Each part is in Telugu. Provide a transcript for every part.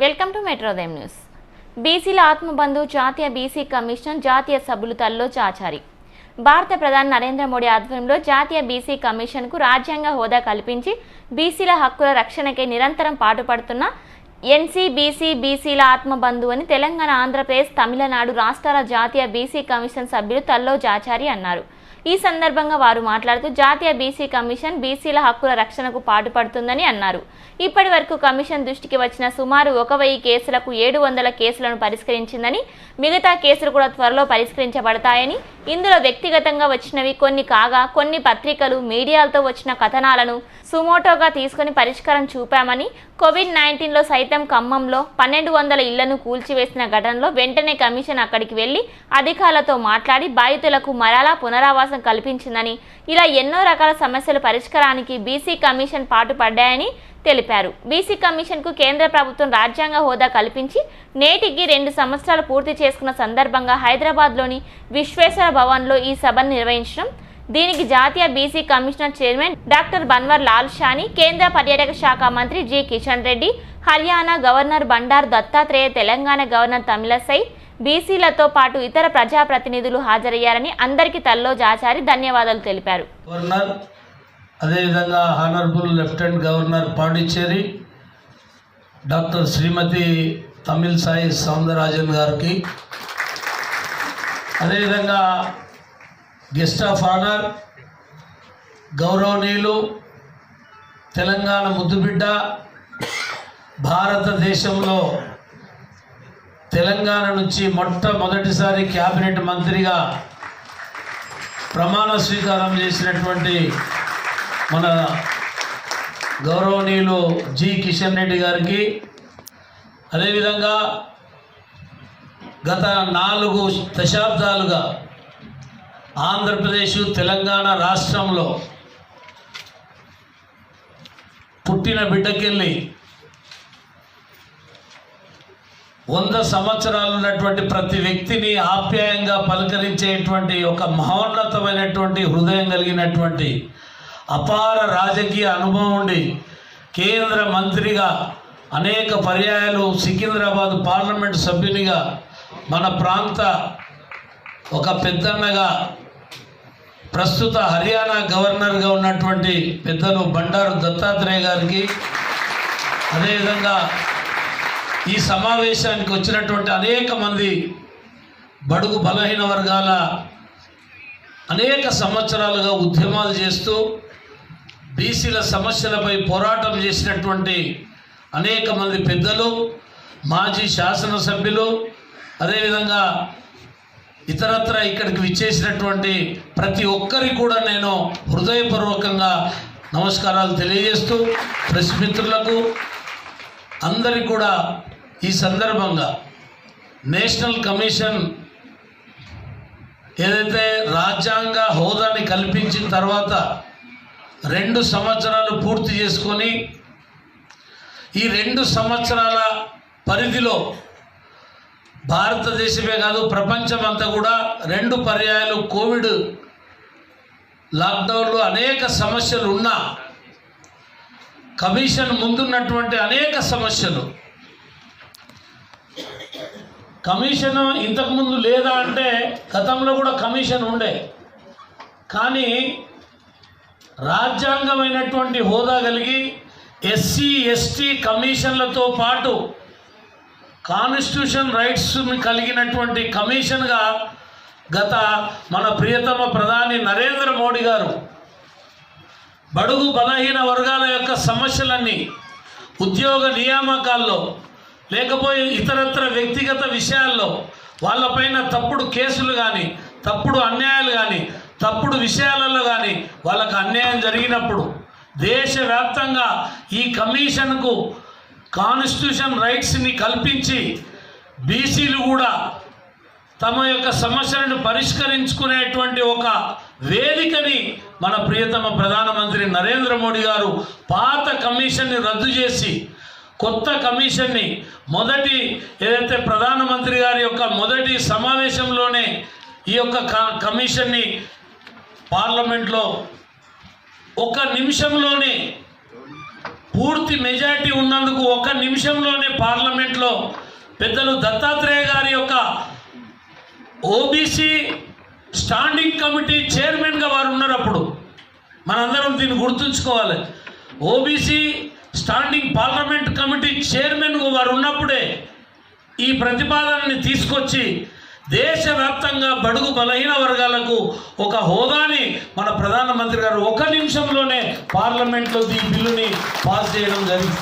Welcome to మెట్రోదయం news. బీసీల ఆత్మబంధు జాతీయ బీసీ కమిషన్ జాతీయ సభ్యులు తల్లో చాచారి. భారత ప్రధాని నరేంద్ర మోడీ ఆధ్వర్యంలో జాతీయ బీసీ కమిషన్కు రాజ్యాంగ హోదా కల్పించి బీసీల హక్కుల రక్షణకై నిరంతరం పాటుపడుతున్న ఎన్సీబీసీ బీసీల ఆత్మబంధు అని తెలంగాణ, ఆంధ్రప్రదేశ్, తమిళనాడు రాష్ట్రాల జాతీయ బీసీ కమిషన్ సభ్యులు తల్లో చాచారి అన్నారు. ఈ సందర్భంగా వారు మాట్లాడుతూ జాతీయ బీసీ కమిషన్ బీసీల హక్కుల రక్షణకు పాటుపడుతుందని అన్నారు. ఇప్పటి వరకు కమిషన్ దృష్టికి వచ్చిన సుమారు 1000 కేసులకు 700 కేసులను పరిష్కరించిందని, మిగతా కేసులు కూడా త్వరలో పరిష్కరించబడతాయని, ఇందులో వ్యక్తిగతంగా వచ్చినవి కొన్ని కాగా కొన్ని పత్రికలు, మీడియాలతో వచ్చిన కథనాలను సుమోటోగా తీసుకుని పరిష్కారం చూపామని, కోవిడ్-19లో సైతం ఖమ్మంలో 1200 ఇళ్లను కూల్చివేసిన ఘటనలో వెంటనే కమిషన్ అక్కడికి వెళ్లి అధికారులతో మాట్లాడి బాధితులకు మరలా పునరావాసం కల్పించిందని, ఇలా ఎన్నో రకాల సమస్యల పరిష్కారానికి బీసీ కమిషన్ పాటుపడ్డాయని తెలిపారు. బీసీ కమిషన్కు కేంద్ర ప్రభుత్వం రాజ్యాంగ హోదా కల్పించి నేటికి 2 సంవత్సరాలు పూర్తి చేసుకున్న సందర్భంగా హైదరాబాద్లోని విశ్వేశ్వర భవన్లో ఈ సభను నిర్వహించడం, దీనికి జాతీయ BC commissioner chairman doctor Banwar Lal Sahni, కేంద్ర పర్యాటక శాఖ మంత్రి జి కిషన్ రెడ్డి, హర్యానా గవర్నర్ బండారు దత్తాత్రేయ, తెలంగాణ గవర్నర్ తమిళసై, బీసీలతో పాటు ఇతర ప్రజాప్రతినిధులు హాజరయ్యారని అందరికీ తల్లో జాచారి ధన్యవాదాలు తెలిపారు. అదేవిధంగా honourable lieutenant governor Pondicherry doctor Shrimati Tamilisai Soundararajan గారికి, అదేవిధంగా గెస్ట్ ఆఫ్ ఆనర్ గౌరవనీయులు తెలంగాణ ముద్దుబిడ్డ, భారతదేశంలో తెలంగాణ నుంచి మొట్టమొదటిసారి క్యాబినెట్ మంత్రిగా ప్రమాణ స్వీకారం చేసినటువంటి మన గౌరవనీయులు జి కిషన్ రెడ్డి గారికి, అదేవిధంగా గత 4 దశాబ్దాలుగా ఆంధ్రప్రదేశ్, తెలంగాణ రాష్ట్రంలో పుట్టిన బిడ్డకెళ్ళి 100 సంవత్సరాలు ఉన్నటువంటి ప్రతి వ్యక్తిని ఆప్యాయంగా పలకరించేటువంటి ఒక మహోన్నతమైనటువంటి హృదయం కలిగినటువంటి అపార రాజకీయ అనుభవం ఉండి కేంద్ర మంత్రిగా అనేక పర్యాయాలు సికింద్రాబాద్ పార్లమెంట్ సభ్యునిగా మన ప్రాంత ఒక పెద్దన్నగా ప్రస్తుత హర్యానా గవర్నర్గా ఉన్నటువంటి పెద్దలు బండారు దత్తాత్రేయ గారికి, అదేవిధంగా ఈ సమావేశానికి వచ్చినటువంటి అనేక మంది బడుగు బలహీన వర్గాల అనేక సంవత్సరాలుగా ఉద్యమాలు చేస్తూ బీసీల సమస్యలపై పోరాటం చేసినటువంటి అనేక మంది పెద్దలు, మాజీ శాసనసభ్యులు, అదేవిధంగా ఇతరత్ర ఇక్కడికి విచ్చేసినటువంటి ప్రతి ఒక్కరికి కూడా నేను హృదయపూర్వకంగా నమస్కారాలు తెలియజేస్తూ, ప్రెస్ మిత్రులకు అందరికీ కూడా ఈ సందర్భంగా నేషనల్ కమిషన్ ఏదైతే రాజ్యాంగ హోదాని కల్పించిన తర్వాత 2 సంవత్సరాలు పూర్తి చేసుకొని ఈ 2 సంవత్సరాల పరిధిలో భారతదేశమే కాదు ప్రపంచం అంతా కూడా 2 పర్యాయాలు కోవిడ్ లాక్డౌన్లో అనేక సమస్యలు ఉన్నా కమిషన్ ముందున్నటువంటి అనేక సమస్యలు, కమిషన్ ఇంతకుముందు లేదా అంటే గతంలో కూడా కమిషన్ ఉండే, కానీ రాజ్యాంగమైనటువంటి హోదా కలిగి ఎస్సీ ఎస్టీ కమిషన్లతో పాటు కాన్స్టిట్యూషన్ రైట్స్ కలిగినటువంటి కమిషన్గా గత మన ప్రియతమ ప్రధాని నరేంద్ర మోడీ గారు బడుగు బలహీన వర్గాల యొక్క సమస్యలన్నీ ఉద్యోగ నియామకాల్లో లేకపోతే ఇతరత్ర వ్యక్తిగత విషయాల్లో వాళ్ళపైన తప్పుడు కేసులు కానీ, తప్పుడు అన్యాయాలు కానీ, తప్పుడు విషయాలలో కానీ వాళ్ళకు అన్యాయం జరిగినప్పుడు దేశవ్యాప్తంగా ఈ కమిషన్కు కాన్స్టిట్యూషన్ రైట్స్ని కల్పించి బీసీలు కూడా తమ యొక్క సమస్యలను పరిష్కరించుకునేటువంటి ఒక వేదికని మన ప్రియతమ ప్రధానమంత్రి నరేంద్ర మోడీ గారు పాత కమిషన్ని రద్దు చేసి కొత్త కమిషన్ని మొదటి ఏదైతే ప్రధానమంత్రి గారి యొక్క మొదటి సమావేశంలోనే ఈ యొక్క కమిషన్ని పార్లమెంట్లో 1 నిమిషంలోనే పూర్తి మెజారిటీ ఉన్నందుకు ఒక నిమిషంలోనే పార్లమెంట్లో పెద్దలు దత్తాత్రేయ గారి యొక్క ఓబీసీ స్టాండింగ్ కమిటీ చైర్మన్గా వారు ఉన్నారు. అప్పుడు మనందరం దీన్ని గుర్తుంచుకోవాలి. ఓబీసీ స్టాండింగ్ పార్లమెంట్ కమిటీ చైర్మన్గా వారు ఉన్నప్పుడే ఈ ప్రతిపాదనని తీసుకొచ్చి దేశవ్యాప్తంగా బడుగు బలహీన వర్గాలకు ఒక హోదాని మన ప్రధానమంత్రి గారు ఒక నిమిషంలోనే పార్లమెంట్లో ఈ బిల్లుని పాస్ చేయడం జరిగింది.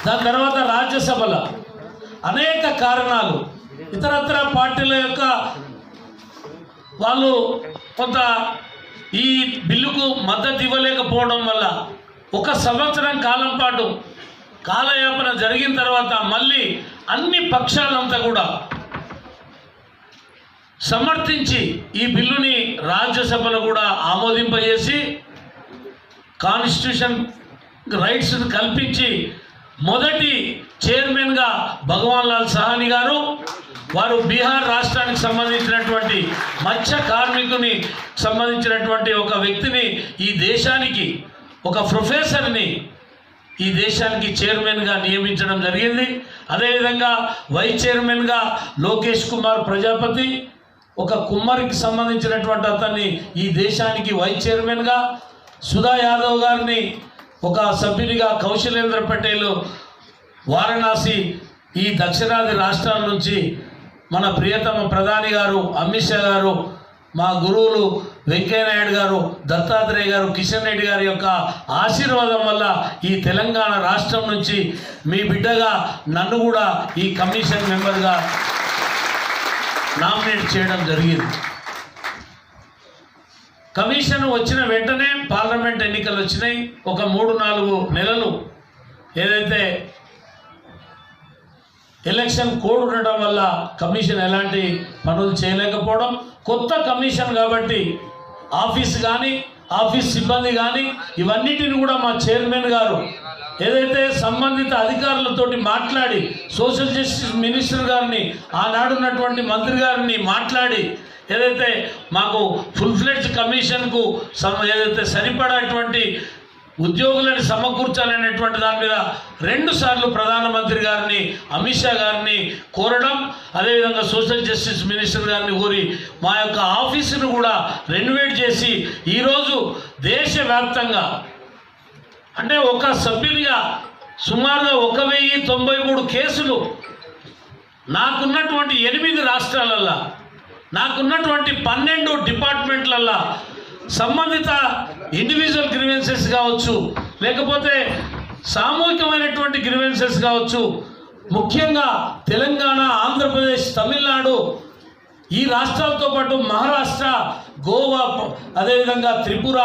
దాని తర్వాత రాజ్యసభలో అనేక కారణాలు, ఇతరత్ర పార్టీల యొక్క వాళ్ళు కొంత ఈ బిల్లుకు మద్దతు ఇవ్వలేకపోవడం వల్ల 1 సంవత్సరం కాలం పాటు కాలయాపన జరిగిన తర్వాత మళ్ళీ అన్ని పక్షాలంతా కూడా సమర్థించి ఈ బిల్లుని రాజ్యసభలో కూడా ఆమోదింపజేసి కాన్స్టిట్యూషన్ రైట్స్ని కల్పించి మొదటి చైర్మన్గా భగవాన్ లాల్ సహాని గారు, వారు బీహార్ రాష్ట్రానికి సంబంధించినటువంటి మత్స్య కార్మికుని సంబంధించినటువంటి ఒక వ్యక్తిని ఈ దేశానికి, ఒక ప్రొఫెసర్ని ఈ దేశానికి చైర్మన్గా నియమించడం జరిగింది. అదేవిధంగా వైస్ చైర్మన్గా లోకేష్ కుమార్ ప్రజాపతి, ఒక కుమ్మరికి సంబంధించినటువంటి అతన్ని ఈ దేశానికి వైస్ చైర్మన్గా, సుధా యాదవ్ గారిని ఒక సభ్యునిగా, కౌశలేంద్ర పటేల్ వారణాసి ఈ దక్షిణాది రాష్ట్రాల నుంచి మన ప్రియతమ ప్రధాని గారు అమిత్ షా గారు, మా గురువులు వెంకయ్యనాయుడు గారు, దత్తాత్రేయ గారు, కిషన్ రెడ్డి గారి యొక్క ఆశీర్వాదం వల్ల ఈ తెలంగాణ రాష్ట్రం నుంచి మీ బిడ్డగా నన్ను కూడా ఈ కమిషన్ మెంబర్గా నామినేట్ చేయడం జరిగింది. కమిషన్ వచ్చిన వెంటనే పార్లమెంట్ ఎన్నికలు వచ్చినాయి. ఒక 3-4 నెలలు ఏదైతే ఎలక్షన్ కోడ్ ఉండడం వల్ల కమిషన్ ఎలాంటి పనులు చేయలేకపోవడం, కొత్త కమిషన్ కాబట్టి ఆఫీస్ కానీ ఆఫీస్ సిబ్బంది కానీ ఇవన్నిటిని కూడా మా చైర్మన్ గారు ఏదైతే సంబంధిత అధికారులతోటి మాట్లాడి, సోషల్ జస్టిస్ మినిస్టర్ గారిని, ఆనాడున్నటువంటి మంత్రి గారిని మాట్లాడి ఏదైతే మాకు ఫుల్ ఫ్లెడ్జ్ కమిషన్కు ఏదైతే సరిపడేటువంటి ఉద్యోగులను సమకూర్చాలనేటువంటి దాని మీద 2 సార్లు ప్రధానమంత్రి గారిని, అమిత్ షా గారిని కోరడం, అదేవిధంగా సోషల్ జస్టిస్ మినిస్టర్ గారిని కోరి మా యొక్క ఆఫీసును కూడా రెనోవేట్ చేసి ఈరోజు దేశవ్యాప్తంగా అంటే ఒక సభ్యునిగా సుమారుగా 1093 కేసులు నాకున్నటువంటి 8 రాష్ట్రాలల్లో, నాకున్నటువంటి 12 డిపార్ట్మెంట్లల్లో సంబంధిత ఇండివిజువల్ గ్రీవెన్సెస్ కావచ్చు, లేకపోతే సామూహికమైనటువంటి గ్రీవెన్సెస్ కావచ్చు, ముఖ్యంగా తెలంగాణ, ఆంధ్రప్రదేశ్, తమిళనాడు ఈ రాష్ట్రాలతో పాటు మహారాష్ట్ర, గోవా, అదేవిధంగా త్రిపుర,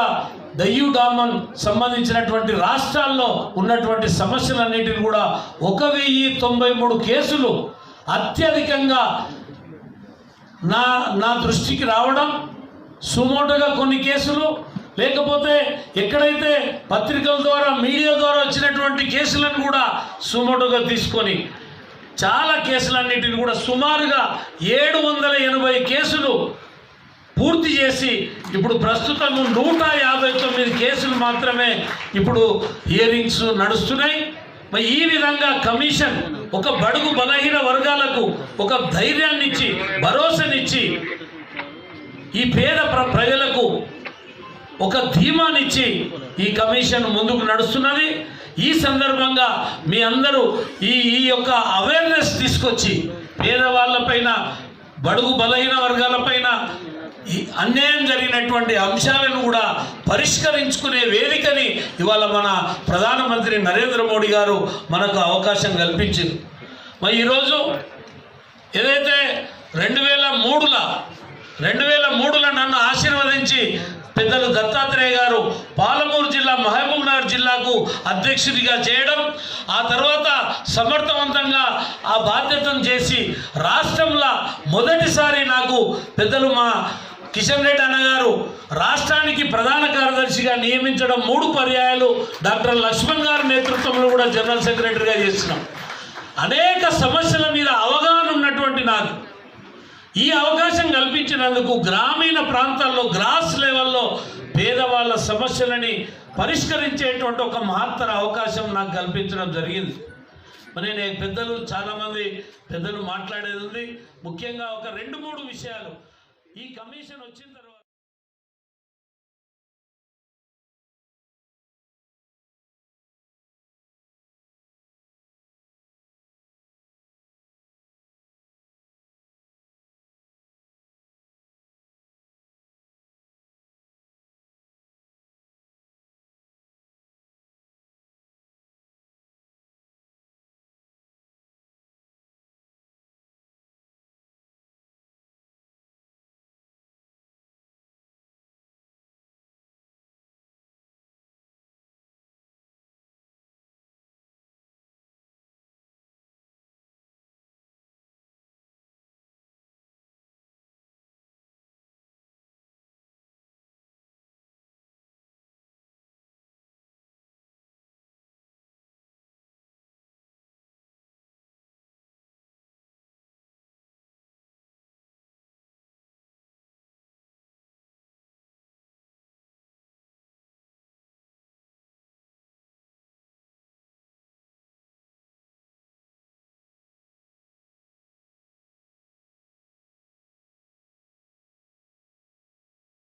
దయ్యూ డామన్ సంబంధించినటువంటి రాష్ట్రాల్లో ఉన్నటువంటి సమస్యలన్నిటిని కూడా 1093 కేసులు అత్యధికంగా నా దృష్టికి రావడం, సుమోటోగా కొన్ని కేసులు, లేకపోతే ఎక్కడైతే పత్రికల ద్వారా, మీడియా ద్వారా వచ్చినటువంటి కేసులను కూడా సుమోటోగా తీసుకొని చాలా కేసులన్నిటిని కూడా సుమారుగా 780 కేసులు పూర్తి చేసి ఇప్పుడు ప్రస్తుతం 159 కేసులు మాత్రమే ఇప్పుడు హియరింగ్స్ నడుస్తున్నాయి. మరి ఈ విధంగా కమిషన్ ఒక బడుగు బలహీన వర్గాలకు ఒక ధైర్యాన్ని ఇచ్చి, భరోసానిచ్చి, ఈ పేద ప్రజలకు ఒక ధీమానిచ్చి ఈ కమిషన్ ముందుకు నడుస్తున్నది. ఈ సందర్భంగా మీ అందరూ ఈ యొక్క అవేర్నెస్ తీసుకొచ్చి పేదవాళ్ళపైన, బడుగు బలహీన వర్గాలపైన ఈ అన్యాయం జరిగినటువంటి అంశాలను కూడా పరిష్కరించుకునే వేదికని ఇవాళ మన ప్రధానమంత్రి నరేంద్ర మోడీ గారు మనకు అవకాశం కల్పించారు. మరి ఈరోజు ఏదైతే 2003లో నన్ను ఆశీర్వదించి పెద్దలు దత్తాత్రేయ గారు పాలమూరు జిల్లా, మహబూబ్ నగర్ జిల్లాకు అధ్యక్షుడిగా చేయడం, ఆ తర్వాత సమర్థవంతంగా ఆ బాధ్యతను చేసి రాష్ట్రంలో మొదటిసారి నాకు పెద్దలు మా కిషన్ రెడ్డి అన్నగారు రాష్ట్రానికి ప్రధాన కార్యదర్శిగా నియమించడం, 3 పర్యాయాలు డాక్టర్ లక్ష్మణ్ గారి నేతృత్వంలో కూడా జనరల్ సెక్రటరీగా చేస్తున్నాం. అనేక సమస్యల మీద అవగాహన ఉన్నటువంటి నాకు ఈ అవకాశం కల్పించినందుకు గ్రామీణ ప్రాంతాల్లో గ్రాస్ లెవెల్లో పేదవాళ్ళ సమస్యలని పరిష్కరించేటువంటి ఒక మహత్తర అవకాశం నాకు కల్పించడం జరిగింది. మరి నేను పెద్దలు చాలామంది పెద్దలు మాట్లాడేది ఉంది. ముఖ్యంగా ఒక 2-3 విషయాలు ఈ కమిషన్ వచ్చిన తర్వాత